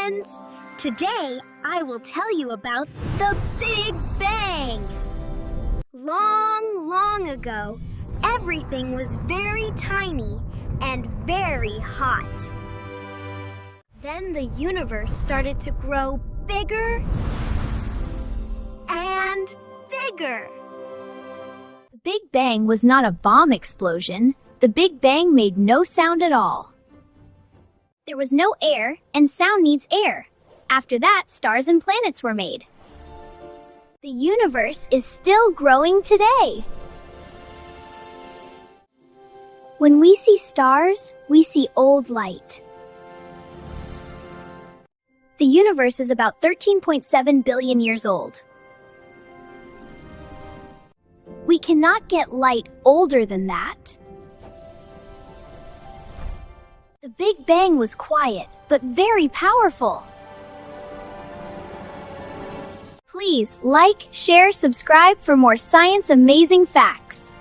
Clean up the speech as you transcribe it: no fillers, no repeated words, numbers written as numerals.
friends! Today, I will tell you about the Big Bang. Long, long ago, everything was very tiny and very hot. Then the universe started to grow bigger and bigger. The Big Bang was not a bomb explosion. The Big Bang made no sound at all. There was no air, and sound needs air. After that, stars and planets were made. The universe is still growing today. When we see stars, we see old light. The universe is about 13.7 billion years old. We cannot get light older than that. The Big Bang was quiet, but very powerful. Please like, share, subscribe for more science amazing facts.